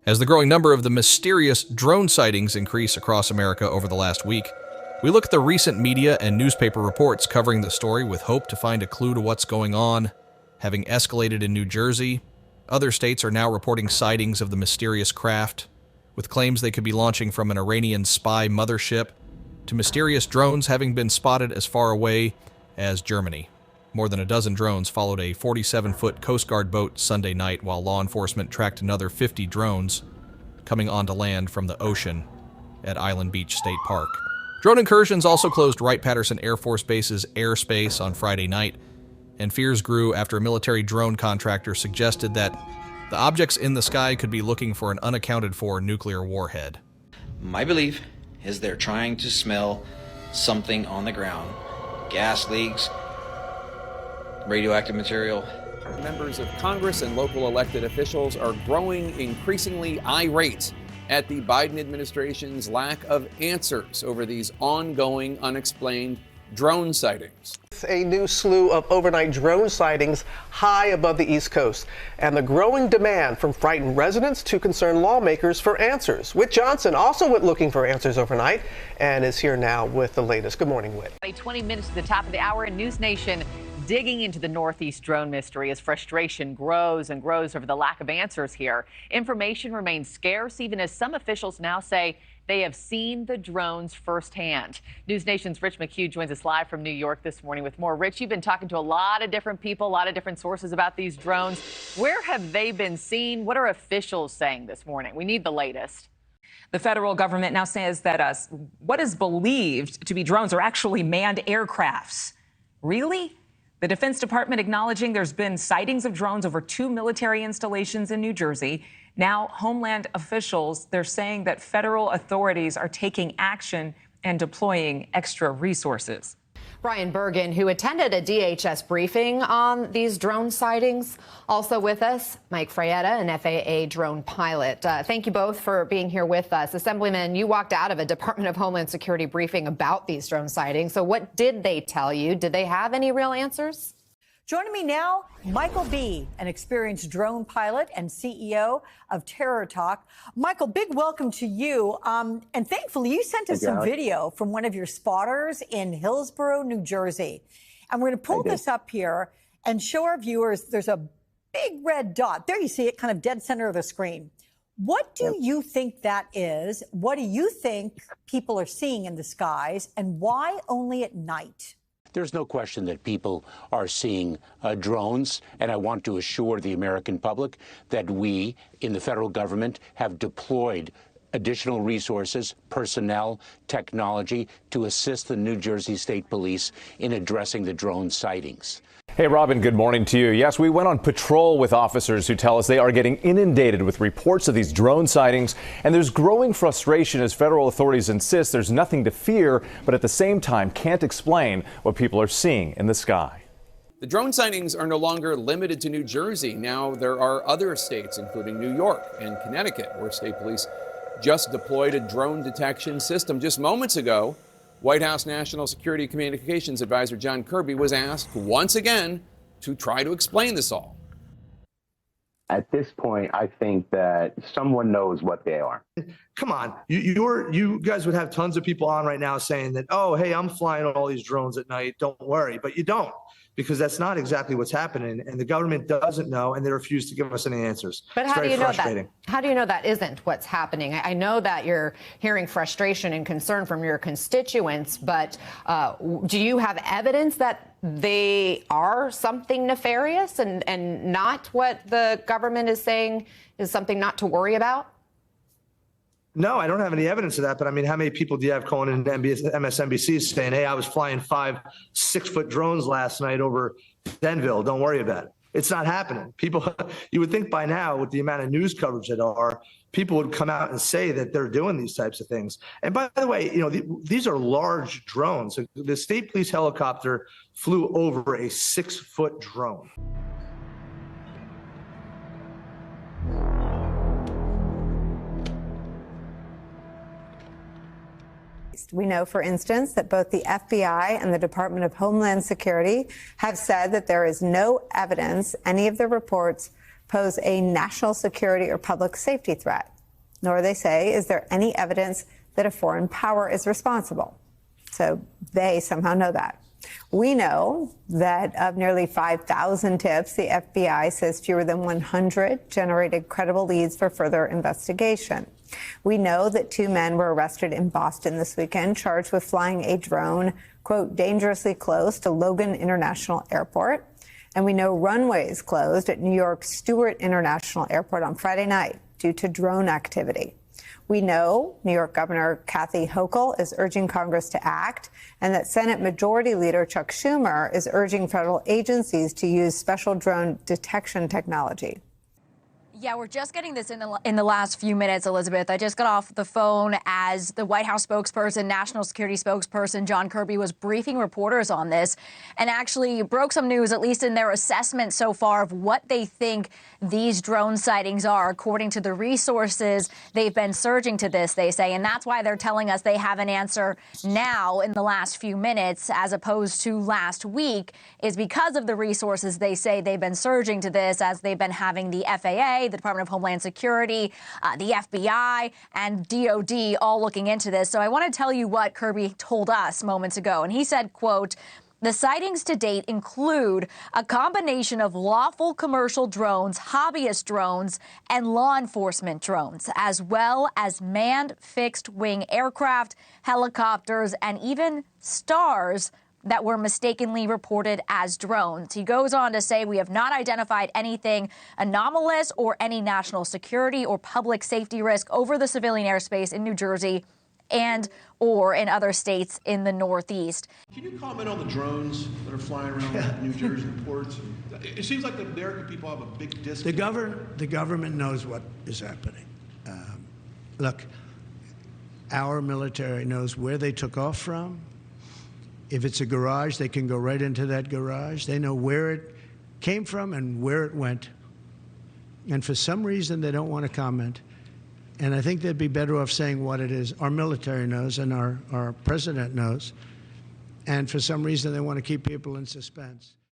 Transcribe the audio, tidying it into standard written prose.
As the growing number of the mysterious drone sightings increase across America over the last week, we look at the recent media and newspaper reports covering the story with hope to find a clue to what's going on. Having escalated in New Jersey, other states are now reporting sightings of the mysterious craft, with claims they could be launching from an Iranian spy mothership, to mysterious drones having been spotted as far away as Germany. More than a dozen drones followed a 47-foot Coast Guard boat Sunday night while law enforcement tracked another 50 drones coming onto land from the ocean at Island Beach State Park. Drone incursions also closed Wright-Patterson Air Force Base's airspace on Friday night, and fears grew after a military drone contractor suggested that the objects in the sky could be looking for an unaccounted-for nuclear warhead. My belief is they're trying to smell something on the ground. Gas leaks, radioactive material. Members of Congress and local elected officials are growing increasingly irate at the Biden administration's lack of answers over these ongoing, unexplained drone sightings. A new slew of overnight drone sightings high above the East Coast, and the growing demand from frightened residents to concerned lawmakers for answers. Whit Johnson also went looking for answers overnight and is here now with the latest. Good morning, Whit. 20 minutes to the top of the hour in News Nation. Digging into the Northeast drone mystery as frustration grows and grows over the lack of answers here. Information remains scarce, even as some officials now say they have seen the drones firsthand. News Nation's Rich McHugh joins us live from New York this morning with more. Rich, you've been talking to a lot of different people, a lot of different sources about these drones. Where have they been seen? What are officials saying this morning? We need the latest. The federal government now says that what is believed to be drones are actually manned aircrafts. Really? The Defense Department acknowledging there's been sightings of drones over 2 military installations in New Jersey. Now, Homeland officials, they're saying that federal authorities are taking action and deploying extra resources. Brian Bergen, who attended a DHS briefing on these drone sightings. Also with us, Mike Frietta, an FAA drone pilot. Thank you both for being here with us. Assemblyman, you walked out of a Department of Homeland Security briefing about these drone sightings. So what did they tell you? Did they have any real answers? Joining me now, Michael B., an experienced drone pilot and CEO of Terror Talk. Michael, big welcome to you. And thankfully, you sent us some video from one of your spotters in Hillsborough, New Jersey. And we're going to pull this up here and show our viewers there's a big red dot. There you see it, kind of dead center of the screen. What do you think that is? What do you think people are seeing in the skies? And why only at night? There's no question that people are seeing drones, and I want to assure the American public that we in the federal government have deployed additional resources, personnel, technology to assist the New Jersey State Police in addressing the drone sightings. Hey, Robin, good morning to you. Yes, we went on patrol with officers who tell us they are getting inundated with reports of these drone sightings, and there's growing frustration as federal authorities insist there's nothing to fear, but at the same time can't explain what people are seeing in the sky. The drone sightings are no longer limited to New Jersey. Now there are other states, including New York and Connecticut, where state police just deployed a drone detection system. Just moments ago, White House National Security Communications Advisor John Kirby was asked once again to try to explain this all. At this point, I think that someone knows what they are. Come on, you guys would have tons of people on right now saying that, oh, hey, I'm flying all these drones at night, don't worry, but you don't. Because that's not exactly what's happening, and the government doesn't know, and they refuse to give us any answers. But how do you know that? How do you know that isn't what's happening? I know that you're hearing frustration and concern from your constituents, but do you have evidence that they are something nefarious and not what the government is saying is something not to worry about? No, I don't have any evidence of that. But I mean, how many people do you have calling into MSNBC saying, hey, I was flying 5 6-foot drones last night over Denville. Don't worry about it. It's not happening. People, you would think by now, with the amount of news coverage that are, people would come out and say that they're doing these types of things. And by the way, you know, these are large drones. The state police helicopter flew over a 6-foot drone. We know, for instance, that both the FBI and the Department of Homeland Security have said that there is no evidence any of the reports pose a national security or public safety threat. nor, they say, is there any evidence that a foreign power is responsible. So they somehow know that. We know that of nearly 5,000 tips, the FBI says fewer than 100 generated credible leads for further investigation. We know that 2 men were arrested in Boston this weekend, charged with flying a drone, quote, dangerously close to Logan International Airport. And we know runways closed at New York's Stewart International Airport on Friday night due to drone activity. We know New York Governor Kathy Hochul is urging Congress to act, and that Senate Majority Leader Chuck Schumer is urging federal agencies to use special drone detection technology. Yeah, we're just getting this in the last few minutes, Elizabeth. I just got off the phone as the White House spokesperson, national security spokesperson John Kirby was briefing reporters on this and actually broke some news, at least in their assessment so far, of what they think these drone sightings are, according to the resources they've been surging to this, they say. And that's why they're telling us they have an answer now in the last few minutes, as opposed to last week, is because of the resources they say they've been surging to this, as they've been having the FAA, the Department of Homeland Security, the FBI, and DOD all looking into this. So I want to tell you what Kirby told us moments ago. And he said, quote, the sightings to date include a combination of lawful commercial drones, hobbyist drones, and law enforcement drones, as well as manned fixed-wing aircraft, helicopters, and even stars that were mistakenly reported as drones. He goes on to say, we have not identified anything anomalous or any national security or public safety risk over the civilian airspace in New Jersey and or in other states in the Northeast. Can you comment on the drones that are flying around New Jersey ports? It seems like the American people have a big disconnect. The government knows what is happening. Look, our military knows where they took off from. If it's a garage, they can go right into that garage. They know where it came from and where it went. And for some reason, they don't want to comment. And I think they'd be better off saying what it is. Our military knows and our president knows. And for some reason, they want to keep people in suspense.